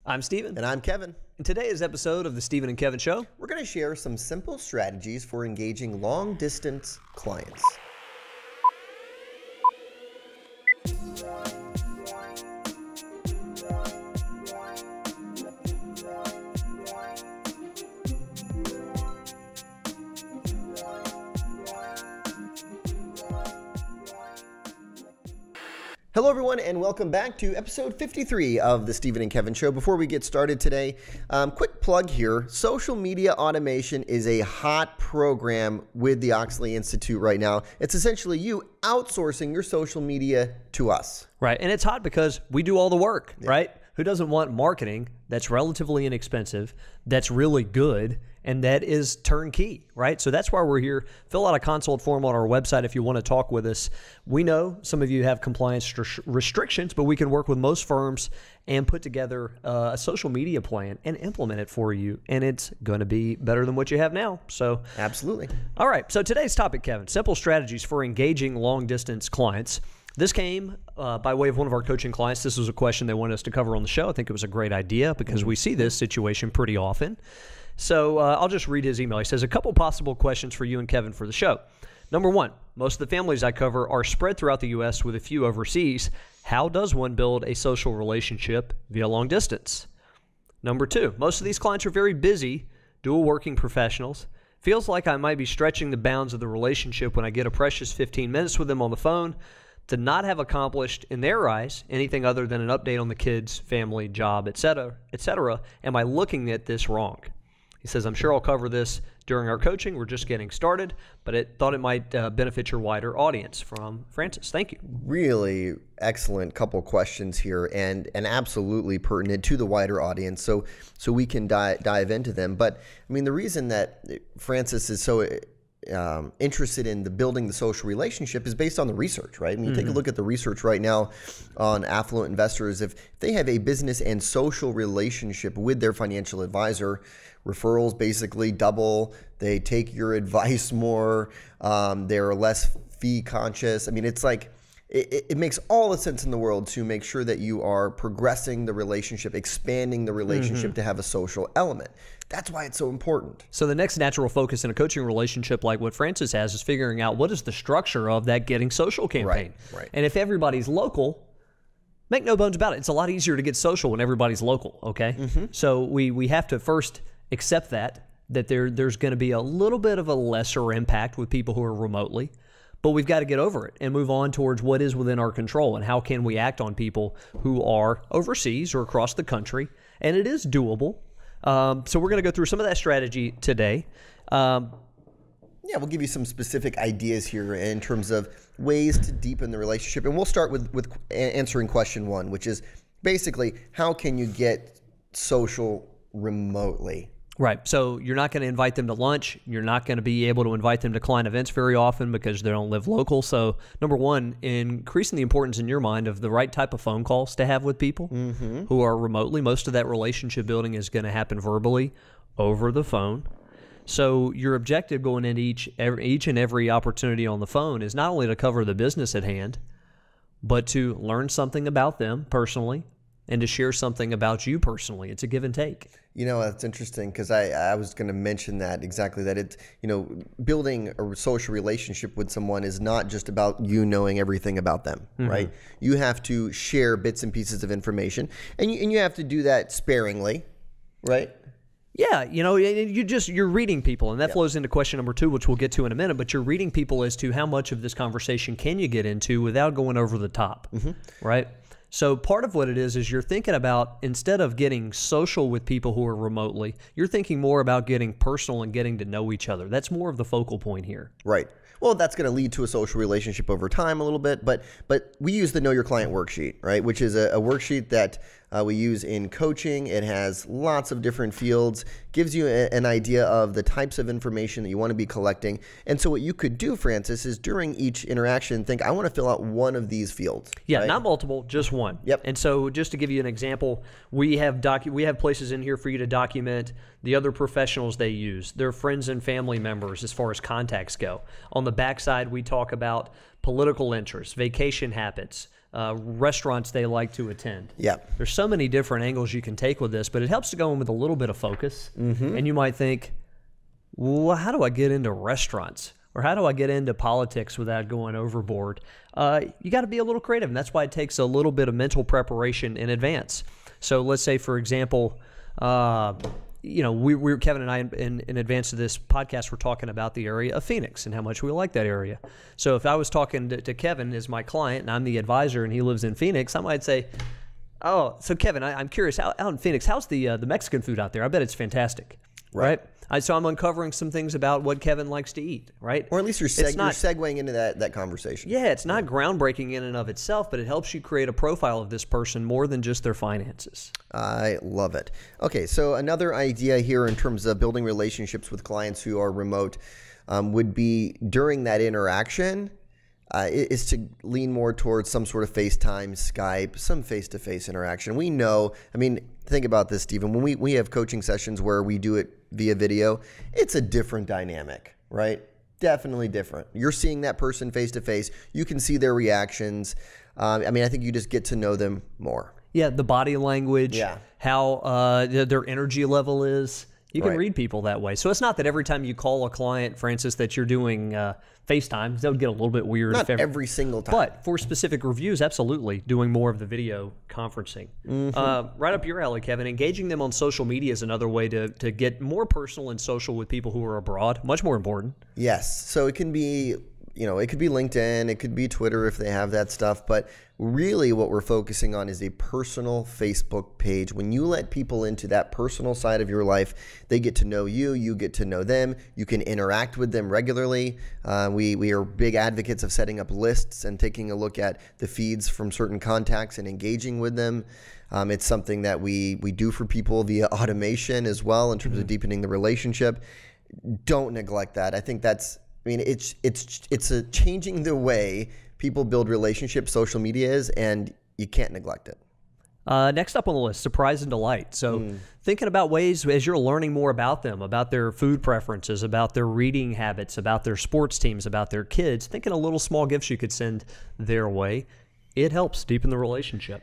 I'm Steven. And I'm Kevin. In today's episode of the Steven and Kevin Show, we're going to share some simple strategies for engaging long-distance clients. Hello, everyone, and welcome back to episode 53 of the Steven and Kevin Show. Before we get started today, quick plug here. Social media automation is a hot program with the Oechsli Institute right now. It's essentially you outsourcing your social media to us. Right, and it's hot because we do all the work, right? Who doesn't want marketing that's relatively inexpensive, that's really good, and that is turnkey, right? So that's why we're here. Fill out a consult form on our website if you want to talk with us. We know some of you have compliance restrictions, but we can work with most firms and put together a social media plan and implement it for you, and it's going to be better than what you have now. So absolutely. All right, so today's topic, Kevin, simple strategies for engaging long-distance clients. This came by way of one of our coaching clients. This was a question they wanted us to cover on the show. I think it was a great idea because we see this situation pretty often. So I'll just read his email. He says, a couple possible questions for you and Kevin for the show. Number one, most of the families I cover are spread throughout the U.S. with a few overseas. How does one build a social relationship via long distance? Number two, most of these clients are very busy, dual working professionals. Feels like I might be stretching the bounds of the relationship when I get a precious 15 minutes with them on the phone to not have accomplished, in their eyes, anything other than an update on the kids, family, job, etc., etc. Am I looking at this wrong? He says, I'm sure I'll cover this during our coaching. We're just getting started, but thought it might benefit your wider audience. From Francis. Thank you. Really excellent couple questions here and absolutely pertinent to the wider audience. So we can dive into them. But I mean, the reason that Francis is so interested in building the social relationship is based on the research, right? I mean, take a look at the research right now on affluent investors. If they have a business and social relationship with their financial advisor, referrals basically double. They take your advice more. They're less fee conscious. I mean, it's like it makes all the sense in the world to make sure that you are progressing the relationship, expanding the relationship to have a social element. That's why it's so important. So the next natural focus in a coaching relationship like what Francis has is figuring out what is the structure of that getting social campaign. Right. And if everybody's local, make no bones about it, it's a lot easier to get social when everybody's local, okay? So we have to first accept that there's going to be a little bit of a lesser impact with people who are remotely, but we've got to get over it and move on towards what is within our control and how can we act on people who are overseas or across the country, and it is doable. So we're going to go through some of that strategy today. Yeah, we'll give you some specific ideas here in terms of ways to deepen the relationship. And we'll start with answering question one, which is basically, how can you get social remotely? Right. So you're not going to invite them to lunch. You're not going to be able to invite them to client events very often because they don't live local. So number one, increasing the importance in your mind of the right type of phone calls to have with people who are remotely. Most of that relationship building is going to happen verbally over the phone. So your objective going into each and every opportunity on the phone is not only to cover the business at hand, but to learn something about them personally and to share something about you personally. It's a give and take. You know, that's interesting because I was going to mention that exactly, that it's, building a social relationship with someone is not just about you knowing everything about them, right? You have to share bits and pieces of information, and you have to do that sparingly, right? Yeah, you're reading people, and that flows into question number two, which we'll get to in a minute, but you're reading people as to how much of this conversation can you get into without going over the top, right? So part of what it is you're thinking about, instead of getting social with people who are remotely, you're thinking more about getting personal and getting to know each other. That's more of the focal point here. Right. Well, that's going to lead to a social relationship over time a little bit, but we use the Know Your Client worksheet, right? Which is a worksheet that we use in coaching. It has lots of different fields, gives you an idea of the types of information that you want to be collecting. And so what you could do, Francis, is during each interaction, think, I want to fill out one of these fields. Yeah, right? Not multiple, just one. Yep. And so just to give you an example, we have places in here for you to document the other professionals they use, their friends and family members as far as contacts go. On the backside, we talk about political interests, vacation habits, restaurants they like to attend. Yeah. There's so many different angles you can take with this, but it helps to go in with a little bit of focus. And you might think, well, how do I get into restaurants? Or how do I get into politics without going overboard? You got to be a little creative, and that's why it takes a little bit of mental preparation in advance. So let's say, for example, we Kevin and I, in advance of this podcast, we're talking about the area of Phoenix and how much we like that area. So if I was talking to Kevin as my client and I'm the advisor and he lives in Phoenix, I might say, oh, so Kevin, I'm curious, out in Phoenix, how's the Mexican food out there? I bet it's fantastic, right? So I'm uncovering some things about what Kevin likes to eat, right? Or at least you're segueing into that conversation. Yeah, it's not groundbreaking in and of itself, but it helps you create a profile of this person more than just their finances. I love it. Okay, so another idea here in terms of building relationships with clients who are remote would be during that interaction is to lean more towards some sort of FaceTime, Skype, some face-to-face interaction. We know, think about this, Stephen. When we have coaching sessions where we do it via video, it's a different dynamic, right? Definitely different. You're seeing that person face-to-face. You can see their reactions. I think you just get to know them more. Yeah, the body language, how their energy level is. You can read people that way. So it's not that every time you call a client, Francis, that you're doing FaceTime. That would get a little bit weird. Not every single time. But for specific reviews, absolutely, doing more of the video conferencing. Right up your alley, Kevin. Engaging them on social media is another way to get more personal and social with people who are abroad. Much more important. Yes. So it can be... it could be LinkedIn, it could be Twitter if they have that stuff, but really what we're focusing on is a personal Facebook page. When you let people into that personal side of your life, they get to know you, you get to know them, you can interact with them regularly. We are big advocates of setting up lists and taking a look at the feeds from certain contacts and engaging with them. It's something that we do for people via automation as well in terms of deepening the relationship. Don't neglect that. I think that's it's a changing the way people build relationships, social media is, and you can't neglect it. Next up on the list, surprise and delight. So thinking about ways as you're learning more about them, about their food preferences, about their reading habits, about their sports teams, about their kids, thinking of little small gifts you could send their way. It helps deepen the relationship.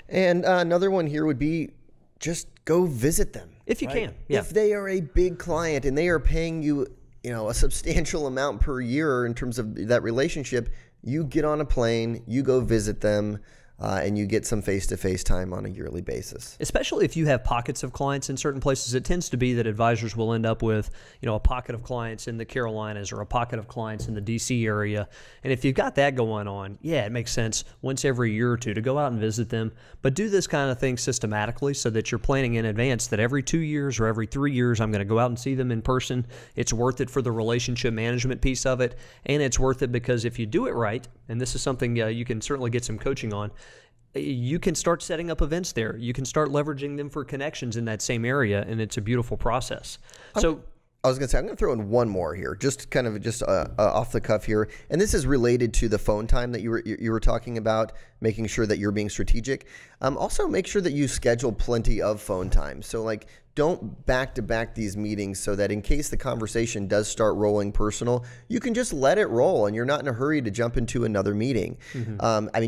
And another one here would be just go visit them. If you can. Yeah. If they are a big client and they are paying you a substantial amount per year in terms of that relationship, you get on a plane, you go visit them, and you get some face-to-face time on a yearly basis. Especially if you have pockets of clients in certain places, it tends to be that advisors will end up with, a pocket of clients in the Carolinas or a pocket of clients in the DC area. And if you've got that going on, it makes sense once every year or two to go out and visit them. But do this kind of thing systematically so that you're planning in advance that every 2 years or every 3 years, I'm going to go out and see them in person. It's worth it for the relationship management piece of it. And it's worth it because if you do it right, and this is something you can certainly get some coaching on, you can start setting up events there. You can start leveraging them for connections in that same area, and it's a beautiful process. I was going to say, I'm going to throw in one more here, just off the cuff here. And this is related to the phone time that you were talking about, making sure that you're being strategic. Also, make sure that you schedule plenty of phone time. So, don't back-to-back these meetings so that in case the conversation does start rolling personal, you can just let it roll and you're not in a hurry to jump into another meeting.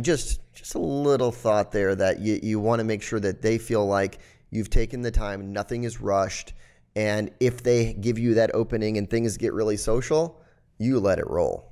Just a little thought there that you want to make sure that they feel like you've taken the time, nothing is rushed. And if they give you that opening and things get really social, you let it roll.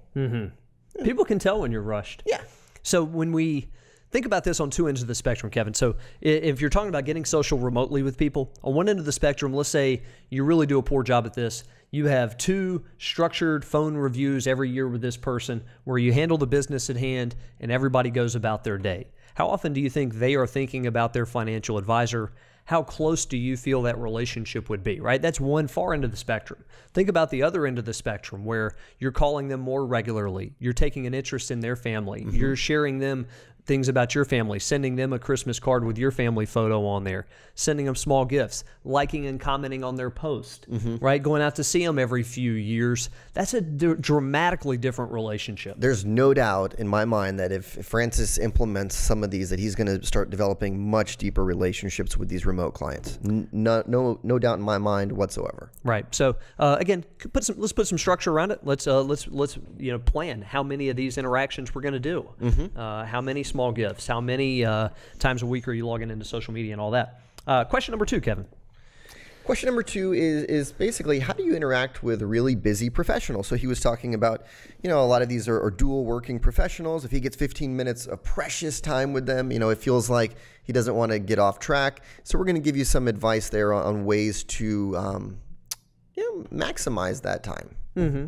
People can tell when you're rushed. Yeah. So when we think about this on two ends of the spectrum, Kevin. So if you're talking about getting social remotely with people, on one end of the spectrum, let's say you really do a poor job at this. You have 2 structured phone reviews every year with this person where you handle the business at hand and everybody goes about their day. How often do you think they are thinking about their financial advisor? How close do you feel that relationship would be, right? That's one far end of the spectrum. Think about the other end of the spectrum where you're calling them more regularly. You're taking an interest in their family. You're sharing them things about your family, sending them a Christmas card with your family photo on there, sending them small gifts, liking and commenting on their post, right? Going out to see them every few years. That's a dramatically different relationship. There's no doubt in my mind that if Francis implements some of these, that he's going to start developing much deeper relationships with these remote clients. No doubt in my mind whatsoever. Right. So again, let's put some structure around it. Let's plan how many of these interactions we're going to do. How many small gifts? How many times a week are you logging into social media and all that? Question number 2, Kevin. Question number 2 is basically, how do you interact with really busy professionals? So he was talking about, a lot of these are dual working professionals. If he gets 15 minutes of precious time with them, it feels like he doesn't want to get off track. So we're going to give you some advice there on ways to maximize that time. Mm-hmm.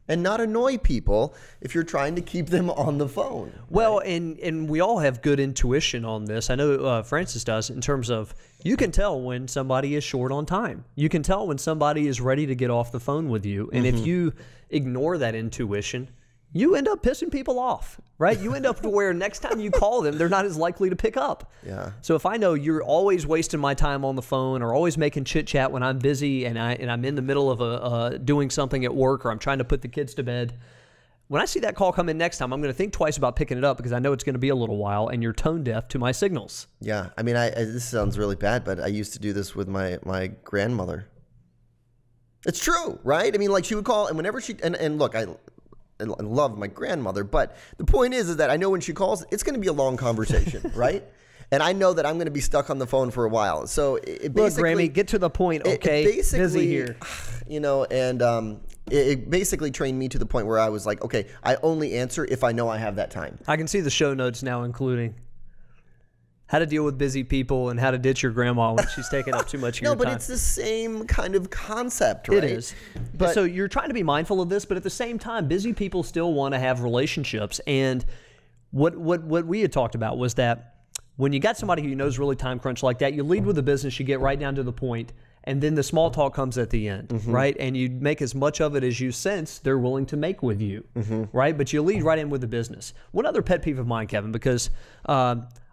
And not annoy people if you're trying to keep them on the phone. Right? Well, and we all have good intuition on this. I know Francis does, in terms of you can tell when somebody is short on time. You can tell when somebody is ready to get off the phone with you. And if you ignore that intuition, you end up pissing people off, right? You end up to where next time you call them, they're not as likely to pick up. Yeah. So if I know you're always wasting my time on the phone or always making chit chat when I'm busy and I'm in the middle of doing something at work or I'm trying to put the kids to bed, when I see that call come in next time, I'm going to think twice about picking it up because I know it's going to be a little while and you're tone deaf to my signals. Yeah. I mean, this sounds really bad, but I used to do this with my grandmother. It's true, right? I mean, like she would call and whenever and look, I love my grandmother, but the point is that I know when she calls, it's going to be a long conversation, right? And I know that I'm going to be stuck on the phone for a while. So it basically, look, Grammy, get to the point, okay? It basically, busy here. And it basically trained me to the point where I was like, okay, I only answer if I know I have that time. I can see the show notes now, including how to deal with busy people and how to ditch your grandma when she's taking up too much of your time. No, but it's the same kind of concept, right? It is. But so you're trying to be mindful of this, but at the same time, busy people still want to have relationships. And what we had talked about was that when you got somebody who knows really time crunch like that, you lead with the business, you get right down to the point, and then the small talk comes at the end, right? And you make as much of it as you sense they're willing to make with you, right? But you lead right in with the business. One other pet peeve of mine, Kevin, because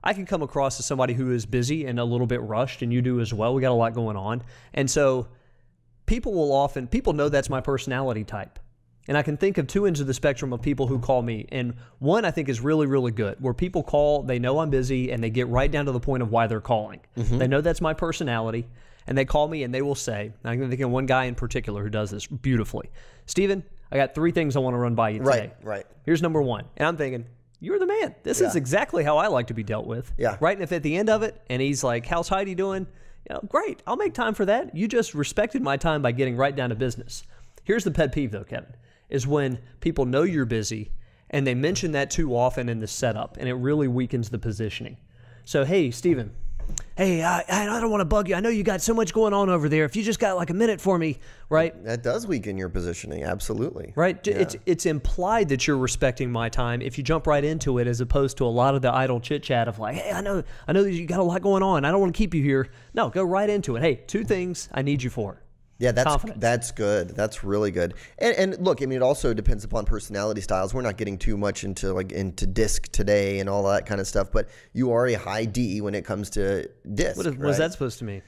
I can come across as somebody who is busy and a little bit rushed, and you do as well. We got a lot going on. And so people know that's my personality type. And I can think of 2 ends of the spectrum of people who call me. And one I think is really, really good, where people call, they know I'm busy, and they get right down to the point of why they're calling. They know that's my personality, and they call me and they will say, I'm thinking of one guy in particular who does this beautifully. Stephen, I got 3 things I want to run by you today. Right. Here's number 1. And I'm thinking, you're the man. This is exactly how I like to be dealt with. Yeah. Right? And if at the end of it, and he's like, how's Heidi doing? Great. I'll make time for that. You just respected my time by getting right down to business. Here's the pet peeve, though, Kevin, is when people know you're busy and they mention that too often in the setup, and it really weakens the positioning. So, hey, Stephen, hey, I don't want to bug you. I know you got so much going on over there. If you just got like a minute for me, right? That does weaken your positioning, absolutely. Right? Yeah. It's implied that you're respecting my time if you jump right into it, as opposed to a lot of the idle chit-chat of like, hey, I know that you got a lot going on. I don't want to keep you here. No, go right into it. Hey, 2 things I need you for. Yeah, that's good. That's really good. And look, I mean, it also depends upon personality styles. We're not getting too much into disc today and all that kind of stuff, but you are a high D when it comes to disc. What is that supposed to mean?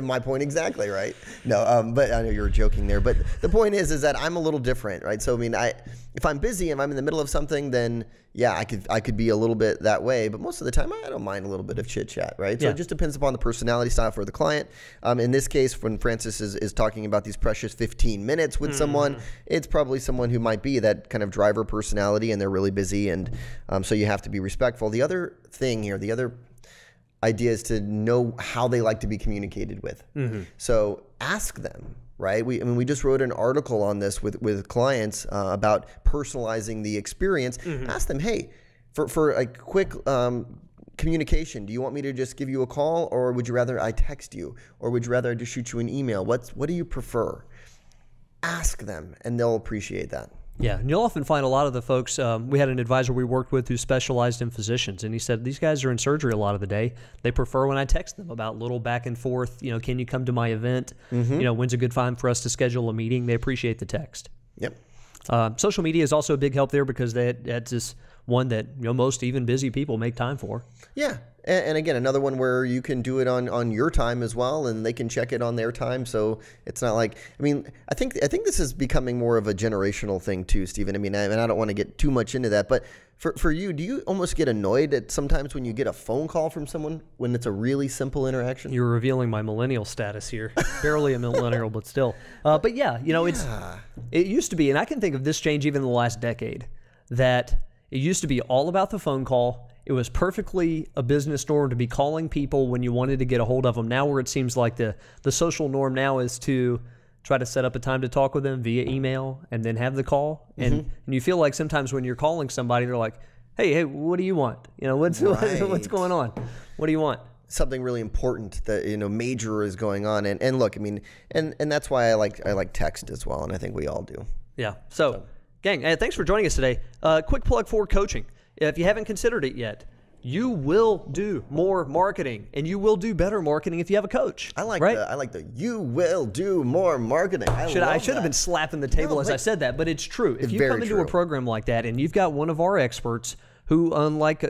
My point exactly, right? No, but I know you were joking there. But the point is that I'm a little different, right? So I mean, if I'm busy and I'm in the middle of something, then yeah, I could be a little bit that way. But most of the time, I don't mind a little bit of chit chat, right? So it just depends upon the personality style for the client. In this case, when Francis is talking about these precious 15 minutes with someone, it's probably someone who might be that kind of driver personality, and they're really busy, and so you have to be respectful. The other thing here, the other idea is to know how they like to be communicated with. So ask them, right? We just wrote an article on this with clients about personalizing the experience. Ask them, hey, for a quick communication, do you want me to just give you a call, or would you rather I text you, or would you rather I just shoot you an email? What do you prefer? Ask them, and they'll appreciate that. Yeah, and you'll often find a lot of the folks, we had an advisor we worked with who specialized in physicians, and he said these guys are in surgery a lot of the day. They prefer when I text them about little back and forth, can you come to my event? When's a good time for us to schedule a meeting? They appreciate the text. Yep. Social media is also a big help there because that's just one that most even busy people make time for. Yeah. And again, another one where you can do it on your time as well, and they can check it on their time. So it's not like, I think this is becoming more of a generational thing too, Stephen. I don't want to get too much into that, but for you, do you almost get annoyed at sometimes when you get a phone call from someone when it's a really simple interaction? You're revealing my millennial status here. Barely a millennial, but still. But yeah, it used to be, and I can think of this change even in the last decade, that It used to be all about the phone call. It was perfectly a business norm to be calling people when you wanted to get a hold of them. Now where it seems like the social norm now is to try to set up a time to talk with them via email and then have the call. And you feel like sometimes when you're calling somebody, they're like, hey, what do you want? What's going on? What do you want? Something really important that, major is going on. And look, I mean, and that's why I like text as well. And I think we all do. Yeah. So gang, thanks for joining us today. Quick plug for coaching. If you haven't considered it yet, you will do more marketing, and you will do better marketing if you have a coach. I like the you will do more marketing. I should have been slapping the table as I said that, but it's true. If you come into a program like that and you've got one of our experts who, unlike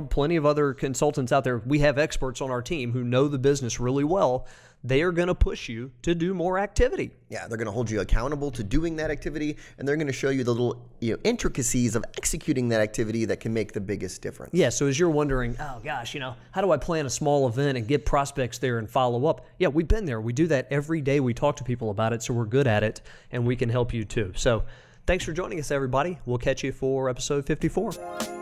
plenty of other consultants out there, we have experts on our team who know the business really well. They are going to push you to do more activity. Yeah, they're going to hold you accountable to doing that activity, and they're going to show you the little intricacies of executing that activity that can make the biggest difference. Yeah, so as you're wondering, oh gosh, how do I plan a small event and get prospects there and follow up? Yeah, we've been there. We do that every day. We talk to people about it, so we're good at it, and we can help you too. So thanks for joining us, everybody. We'll catch you for episode 54.